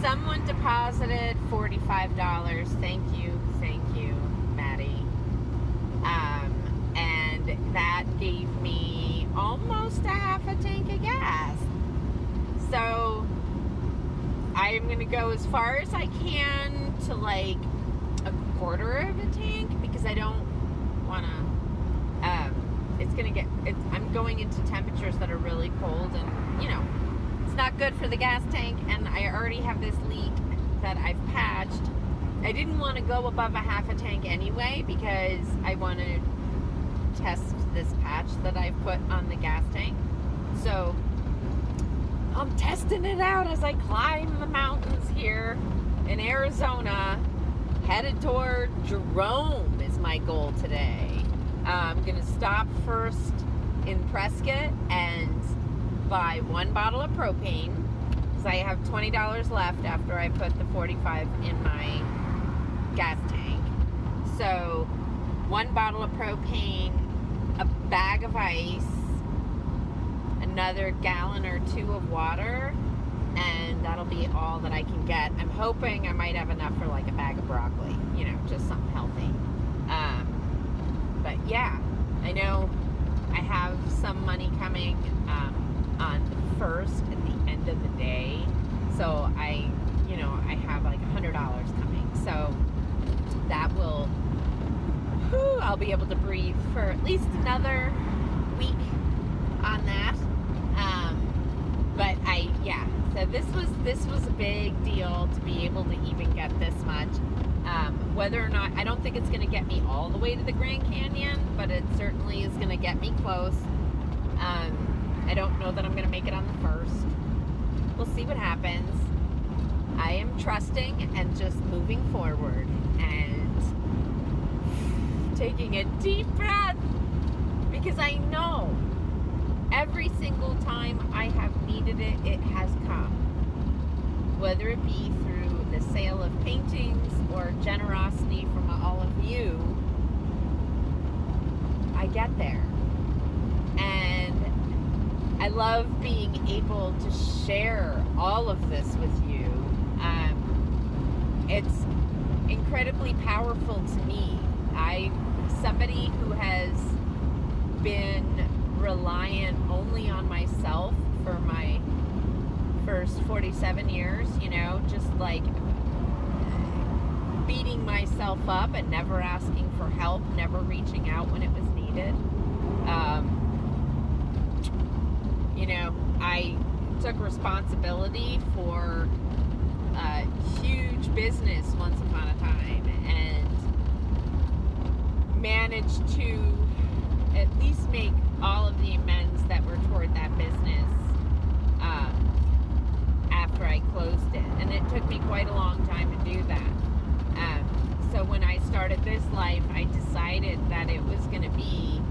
someone deposited $45. Thank you, Maddie. And that gave me almost a half a tank of gas. So I am going to go as far as I can to like a quarter of a tank, because I don't want to, I'm going into temperatures that are really cold, and, you know, it's not good for the gas tank, and I already have this leak that I've patched. I didn't want to go above a half a tank anyway, because I want to test this patch that I've put on the gas tank. So I'm testing it out as I climb the mountains here in Arizona, headed toward Jerome is my goal today. I'm going to stop first in Prescott and buy 1 bottle of propane, because I have $20 left after I put the 45 in my gas tank. So 1 bottle of propane, a bag of ice, another gallon or 2 of water, and that'll be all that I can get. I'm hoping I might have enough for like a bag of broccoli, you know, just something healthy. But yeah, I know I have some money coming on the 1st at the end of the day. So I have like $100 coming. So that will, I'll be able to breathe for at least another week on that. But so this was a big deal to be able to even get this much. Whether or not, I don't think it's going to get me all the way to the Grand Canyon, but it certainly is going to get me close. I don't know that I'm going to make it on the 1st. We'll see what happens. I am trusting and just moving forward and taking a deep breath, because I know every single time I have needed it, it has come. Whether it be through the sale of paintings or generosity from all of you, I get there. And I love being able to share all of this with you. It's incredibly powerful to me. Somebody who has been reliant only on myself for my first 47 years, you know, just like beating myself up and never asking for help, never reaching out when it was needed. You know, I took responsibility for a huge business once upon a time and managed to at least make all of the amends that were toward that business after I closed it. And it took me quite a long time to do that. So when I started this life, I decided that it was going to be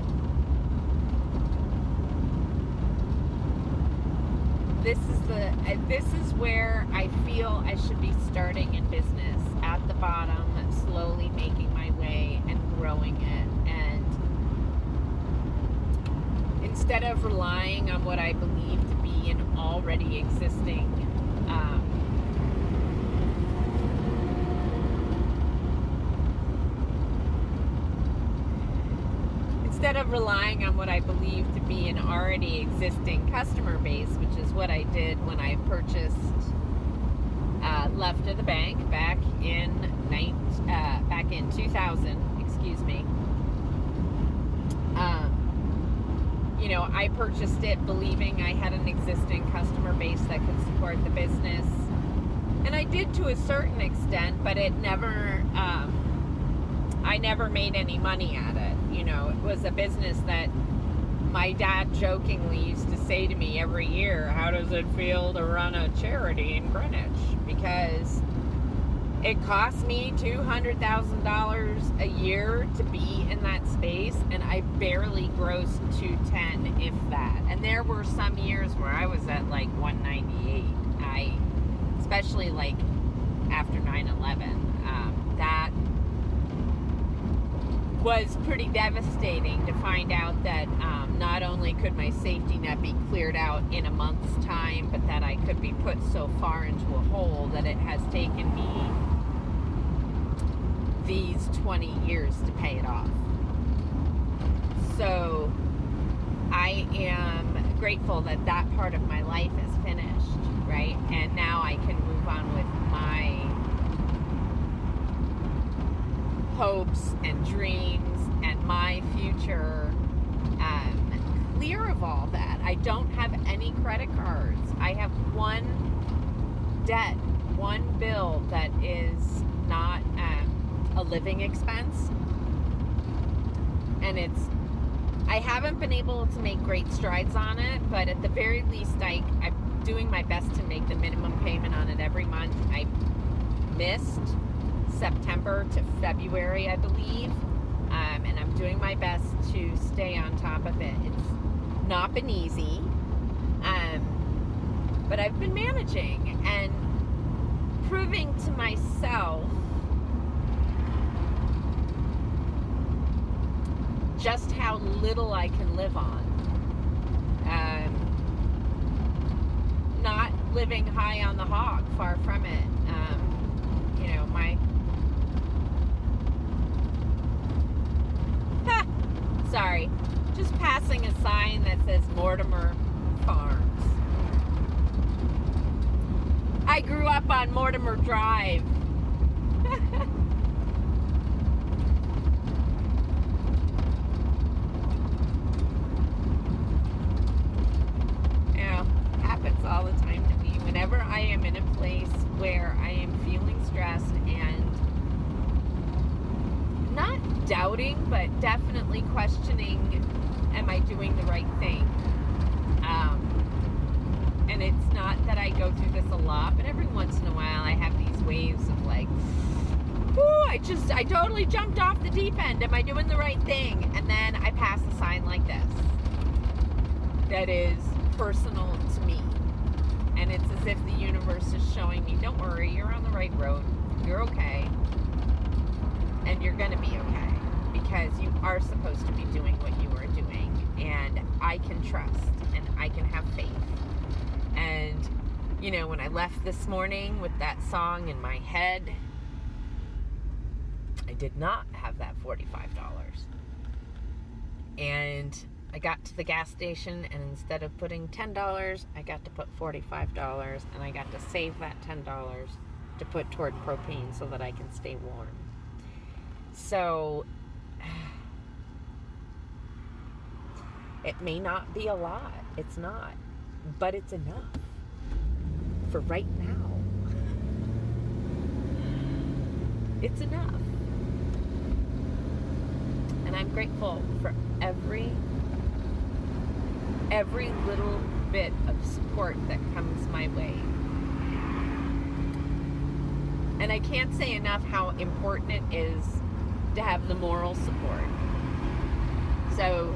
this is where I feel I should be starting in business, at the bottom, slowly making my way and growing it. And instead of relying on what I believe to be an already existing already existing customer base, which is what I did when I purchased Left of the Bank back in 2000. Excuse me. You know, I purchased it believing I had an existing customer base that could support the business, and I did to a certain extent, but it never. I never made any money at it. You know, it was a business that my dad jokingly used to say to me every year, how does it feel to run a charity in Greenwich? Because it cost me $200,000 a year to be in that space, and I barely grossed $210, if that. And there were some years where I was at like 198. Especially like after 9/11, was pretty devastating to find out that not only could my safety net be cleared out in a month's time, but that I could be put so far into a hole that it has taken me these 20 years to pay it off. So I am grateful that that part of my life is finished, right? And now I can move on with my hopes and dreams and my future, clear of all that. I don't have any credit cards. I have one debt, one bill that is not a living expense, and I haven't been able to make great strides on it, but at the very least I'm doing my best to make the minimum payment on it every month. I missed September to February, I believe, and I'm doing my best to stay on top of it. It's not been easy, but I've been managing and proving to myself just how little I can live on. Not living high on the hog, far from it. Sorry, just passing a sign that says Mortimer Farms. I grew up on Mortimer Drive. Happens all the time to me. Whenever I am in a place where I am feeling stressed and not doubting, but definitely questioning, am I doing the right thing? And it's not that I go through this a lot, but every once in a while I have these waves of like, whoo, I totally jumped off the deep end. Am I doing the right thing? And then I pass a sign like this that is personal to me. And it's as if the universe is showing me, don't worry, you're on the right road. You're okay. And you're going to be okay. Because you are supposed to be doing what you are doing. And I can trust. And I can have faith. And, when I left this morning with that song in my head, I did not have that $45. And I got to the gas station, and instead of putting $10, I got to put $45, and I got to save that $10 to put toward propane so that I can stay warm. So, it may not be a lot. It's not. But it's enough for right now. It's enough. And I'm grateful for every little bit of support that comes my way. And I can't say enough how important it is to have the moral support. So,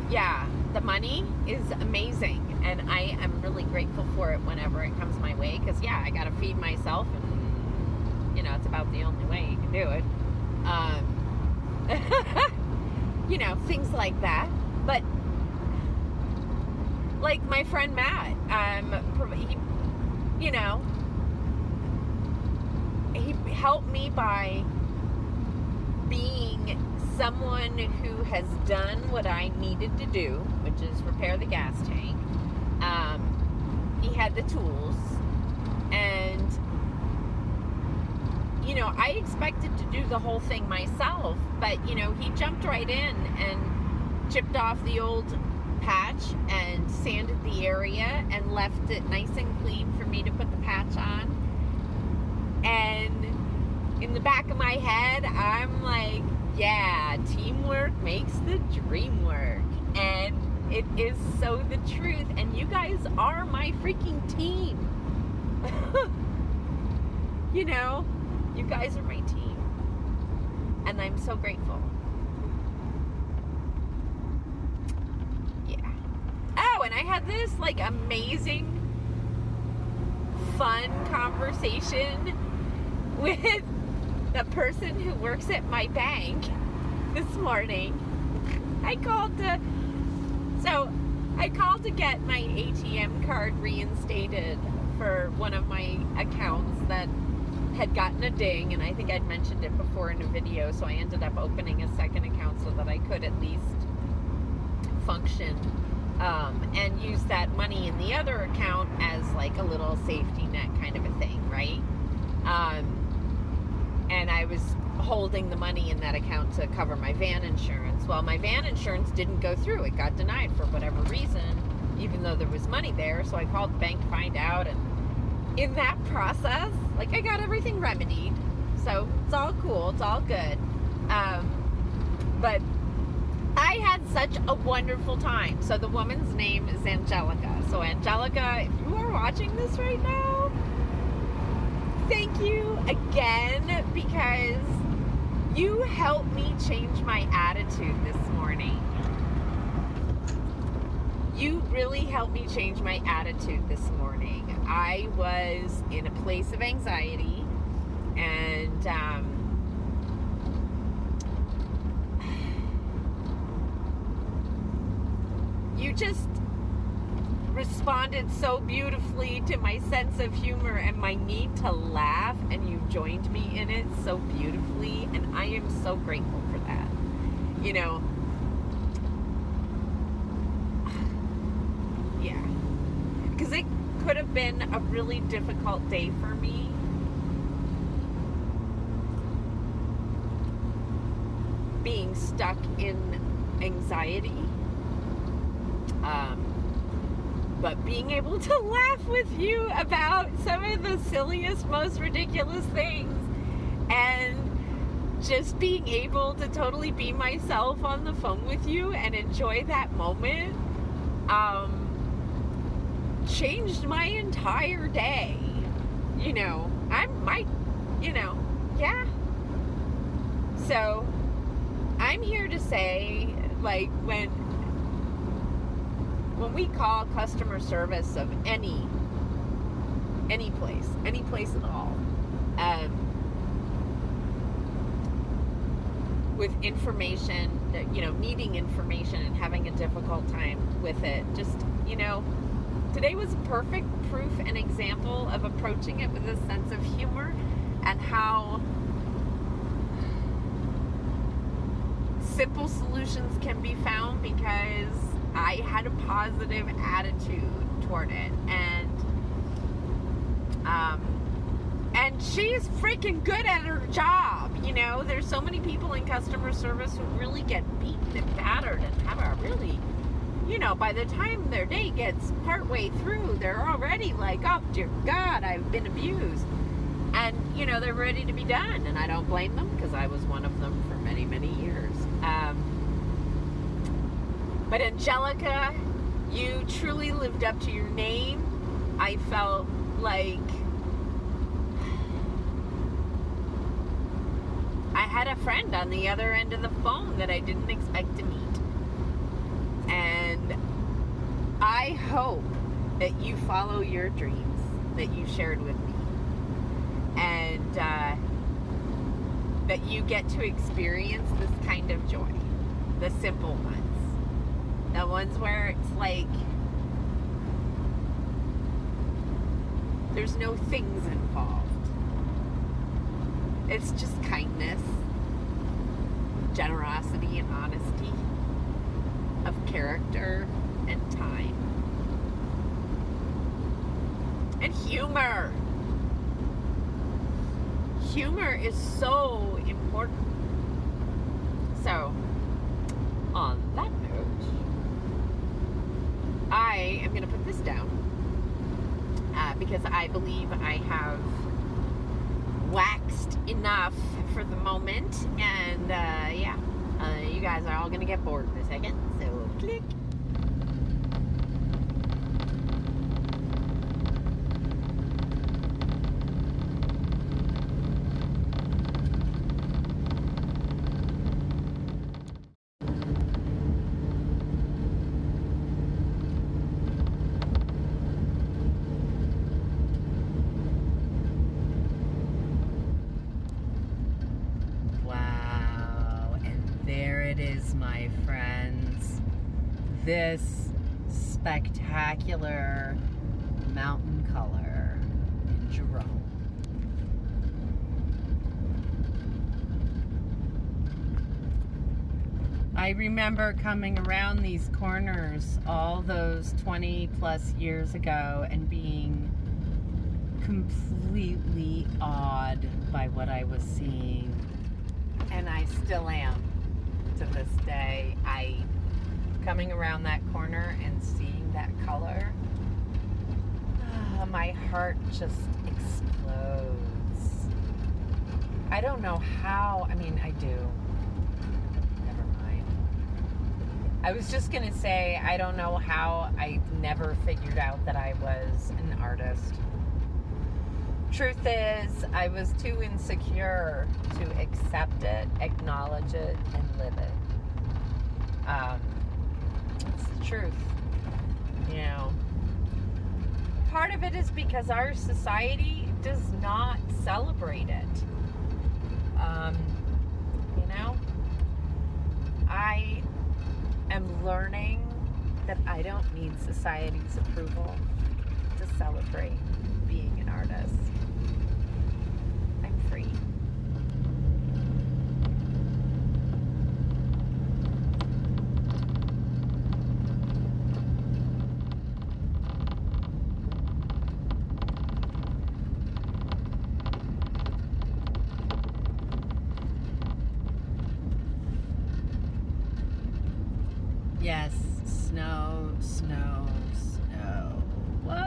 yeah, the money is amazing, and I am really grateful for it whenever it comes my way, because, yeah, I gotta feed myself, and, it's about the only way you can do it. Things like that. But like my friend Matt, he helped me by being someone who has done what I needed to do, which is repair the gas tank. He had the tools, and I expected to do the whole thing myself, but he jumped right in and chipped off the old patch and sanded the area and left it nice and clean for me to put the patch on. And in the back of my head, I'm like, yeah, teamwork makes the dream work. And it is so the truth. And you guys are my freaking team. You guys are my team. And I'm so grateful. Yeah. Oh, and I had this amazing, fun conversation with the person who works at my bank this morning, I called to get my ATM card reinstated for one of my accounts that had gotten a ding, and I think I'd mentioned it before in a video, so I ended up opening a second account so that I could at least function and use that money in the other account as like a little safety net kind of a thing, right? And I was holding the money in that account to cover my van insurance. Well, my van insurance didn't go through. It got denied for whatever reason, even though there was money there. So I called the bank to find out, and in that process, like, I got everything remedied. So it's all cool. It's all good. But I had such a wonderful time. So the woman's name is Angelica. So Angelica, if you are watching this right now, thank you again, because you helped me change my attitude this morning. You really helped me change my attitude this morning. I was in a place of anxiety, and you just responded so beautifully to my sense of humor and my need to laugh, and you joined me in it so beautifully, and I am so grateful for that. You know, yeah, because it could have been a really difficult day for me. Being stuck in anxiety. But being able to laugh with you about some of the silliest, most ridiculous things, and just being able to totally be myself on the phone with you and enjoy that moment, changed my entire day. You know, yeah. So, I'm here to say, like, when we call customer service of any place at all, with information, needing information and having a difficult time with it, just, today was perfect proof and example of approaching it with a sense of humor, and how simple solutions can be found, because I had a positive attitude toward it, and she's freaking good at her job. There's so many people in customer service who really get beaten and battered and have a really, by the time their day gets partway through, they're already like, oh dear God, I've been abused, and they're ready to be done, and I don't blame them, because I was one of them for many, many years. But Angelica, you truly lived up to your name. I felt like I had a friend on the other end of the phone that I didn't expect to meet. And I hope that you follow your dreams that you shared with me. And that you get to experience this kind of joy. The simple ones. The ones where it's like there's no things involved. It's just kindness, generosity, and honesty of character and time. And humor. Humor is so important. So, on that note, I am going to put this down because I believe I have waxed enough for the moment, and you guys are all going to get bored in a second, so click. this spectacular mountain color in Jerome. I remember coming around these corners all those 20 plus years ago and being completely awed by what I was seeing. And I still am to this day. Coming around that corner and seeing that color, my heart just explodes. I don't know how, I mean, I do. I was just going to say, I don't know how I never figured out that I was an artist. Truth is, I was too insecure to accept it, acknowledge it, and live it. It's the truth. You know, part of it is because our society does not celebrate it. You know, I am learning that I don't need society's approval to celebrate being an artist. I'm free. Yes, snow, snow, snow. Whoa.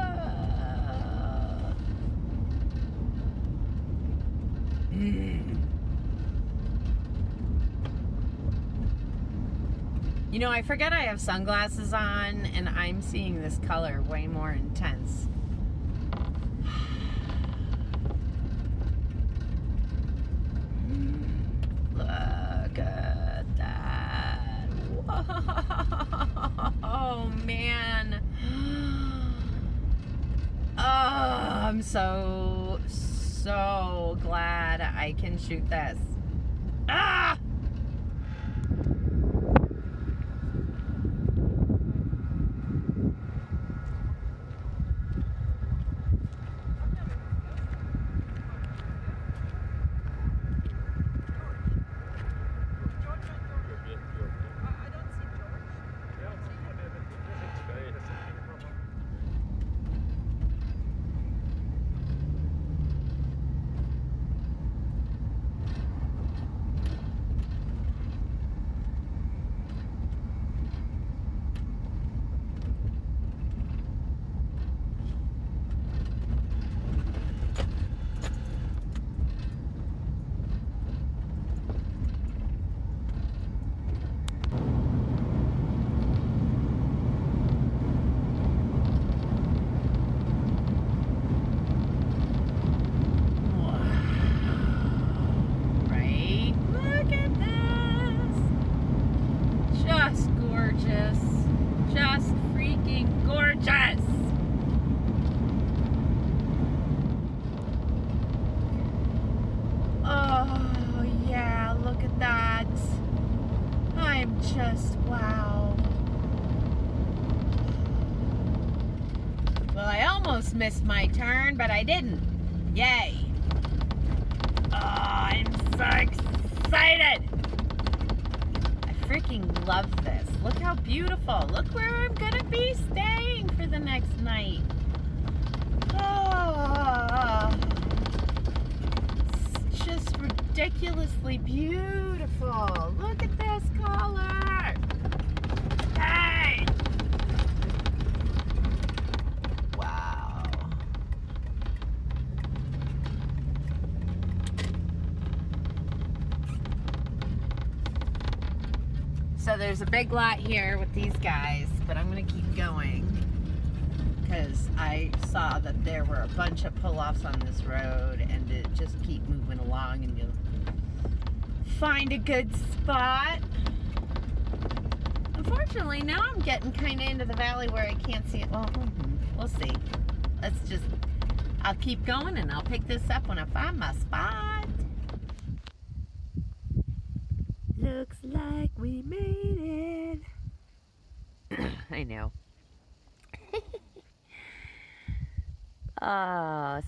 You know, I forget I have sunglasses on and I'm seeing this color way more intense. Look at that. Oh man. Oh, I'm so glad I can shoot this. Ah! Just wow. Well, I almost missed my turn, but I didn't. Yay. Oh, I'm so excited. I freaking love this. Look how beautiful. Look where I'm gonna be staying for the next night. Oh, it's just ridiculously beautiful. Look at this color. Hey! Wow. So there's a big lot here with these guys, but I'm going to keep going because I saw that there were a bunch of pull-offs on this road, and to just keep moving along and you'll find a good spot. Unfortunately, now I'm getting kind of into the valley where I can't see it. Well, we'll see. I'll keep going and I'll pick this up when I find my spot. Looks like we made it. I know.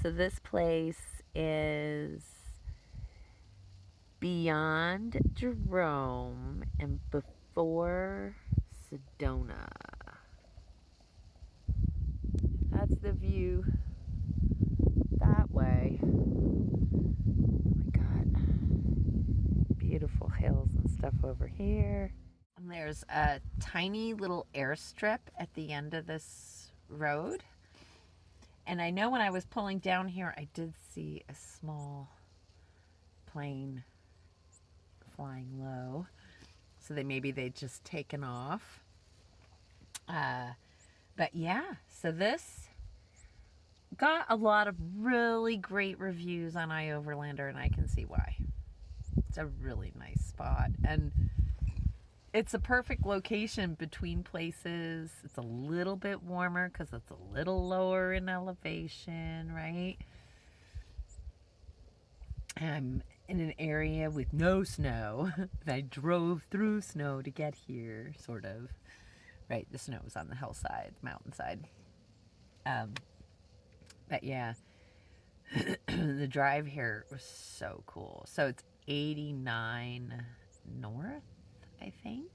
So this place is beyond Jerome and before Sedona. That's the view that way. We got beautiful hills and stuff over here. And there's a tiny little airstrip at the end of this road. And I know when I was pulling down here, I did see a small plane flying low. So maybe they'd just taken off. But yeah, so this got a lot of really great reviews on iOverlander, and I can see why. It's a really nice spot. And it's a perfect location between places. It's a little bit warmer because it's a little lower in elevation, right? I'm in an area with no snow. I drove through snow to get here, sort of. Right, the snow was on the hillside, mountainside. But yeah, the drive here was so cool. So it's 89 north, I think.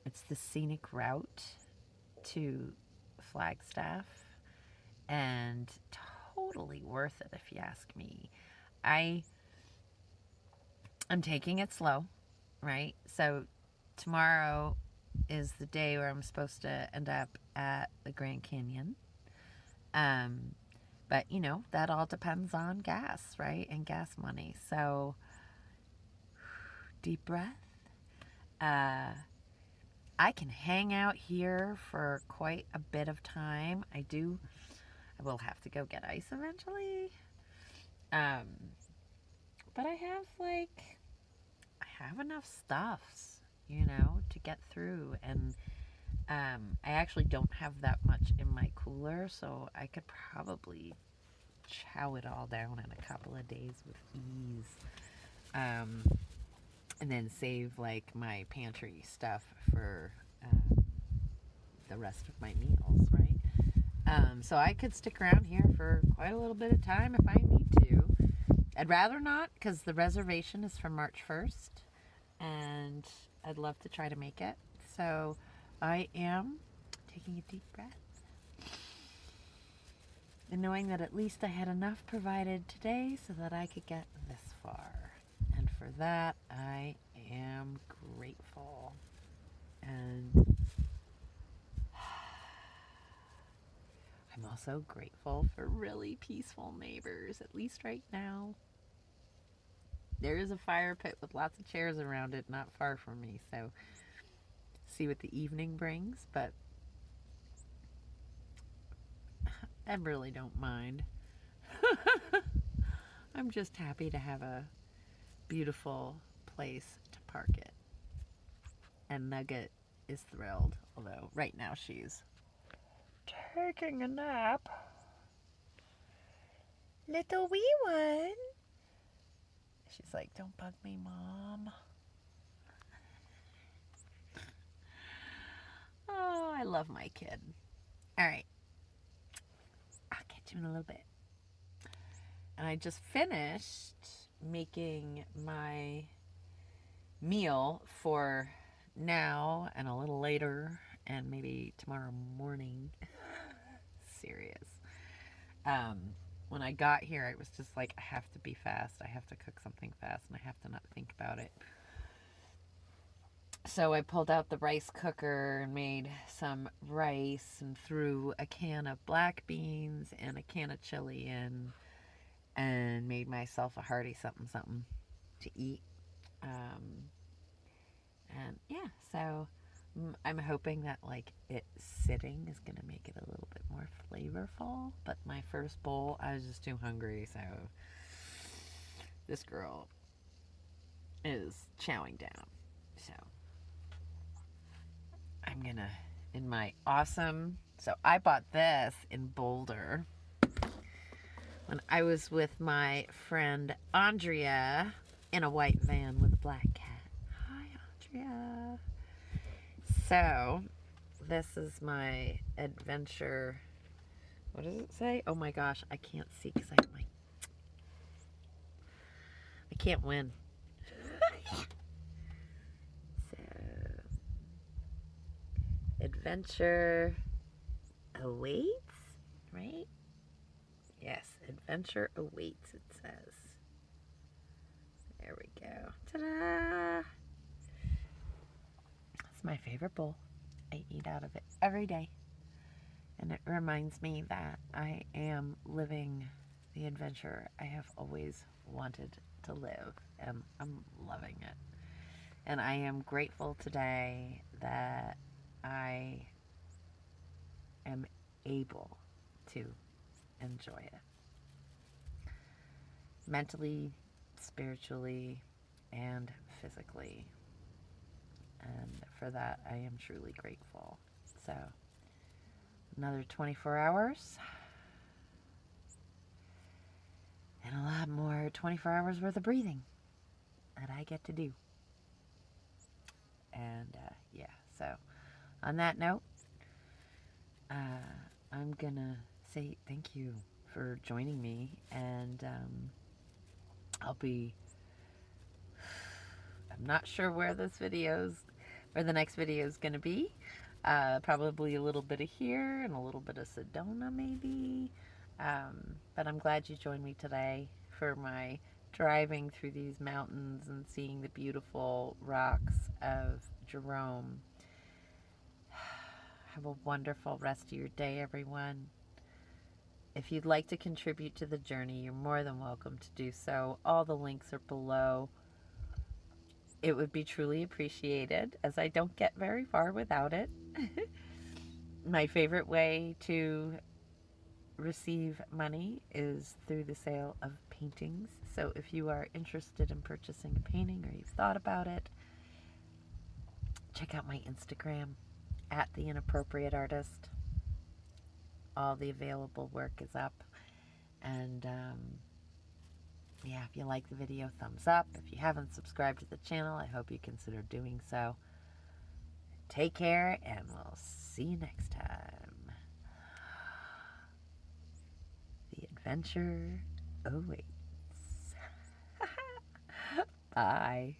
It's the scenic route to Flagstaff, and totally worth it if you ask me. I'm taking it slow, right? So tomorrow is the day where I'm supposed to end up at the Grand Canyon. But you know, that all depends on gas, right? And gas money. So deep breath. I can hang out here for quite a bit of time. I will have to go get ice eventually. But I have enough stuffs, you know, to get through. And I actually don't have that much in my cooler, so I could probably chow it all down in a couple of days with ease. And then save like my pantry stuff for the rest of my meals, right? So I could stick around here for quite a little bit of time if I need to. I'd rather not, because the reservation is for March 1st, and I'd love to try to make it. So I am taking a deep breath and knowing that at least I had enough provided today so that I could get this far. And for that, I am grateful. And I'm also grateful for really peaceful neighbors, at least right now. There is a fire pit with lots of chairs around it, not far from me, so see what the evening brings, but I really don't mind. I'm just happy to have a beautiful place to park it. And Nugget is thrilled, although right now she's taking a nap. Little wee one. She's like, don't bug me, Mom. Oh, I love my kid. All right. I'll catch you in a little bit. And I just finished making my meal for now and a little later and maybe tomorrow morning. Serious. When I got here, it was just like, I have to be fast. I have to cook something fast, and I have to not think about it. So I pulled out the rice cooker and made some rice and threw a can of black beans and a can of chili in and made myself a hearty something to eat. And yeah, so I'm hoping that like it sitting is going to make it a little bit more flavorful. But my first bowl, I was just too hungry, so this girl is chowing down. So I'm gonna, in my awesome, so I bought this in Boulder when I was with my friend Andrea in a white van with a black cat. Hi, Andrea. So, this is my adventure. What does it say? Oh my gosh, I can't see because I can't win. So, adventure awaits, right? Yes, adventure awaits, it says. There we go. Ta-da! It's my favorite bowl. I eat out of it every day. And it reminds me that I am living the adventure I have always wanted to live. And I'm loving it. And I am grateful today that I am able to enjoy it. Mentally, spiritually, and physically. And for that, I am truly grateful. So, another 24 hours. And a lot more 24 hours worth of breathing that I get to do. And yeah, so on that note, I'm gonna say thank you for joining me, and I'm not sure where the next video is gonna be. Probably a little bit of here and a little bit of Sedona maybe. But I'm glad you joined me today for my driving through these mountains and seeing the beautiful rocks of Jerome. Have a wonderful rest of your day, everyone. If you'd like to contribute to the journey, you're more than welcome to do so. All the links are below. It would be truly appreciated, as I don't get very far without it. My favorite way to receive money is through the sale of paintings. So if you are interested in purchasing a painting, or you've thought about it, check out my Instagram at theinappropriateartist. All the available work is up. And yeah, if you like the video, thumbs up. If you haven't subscribed to the channel, I hope you consider doing so. Take care, and we'll see you next time. The adventure awaits. Bye.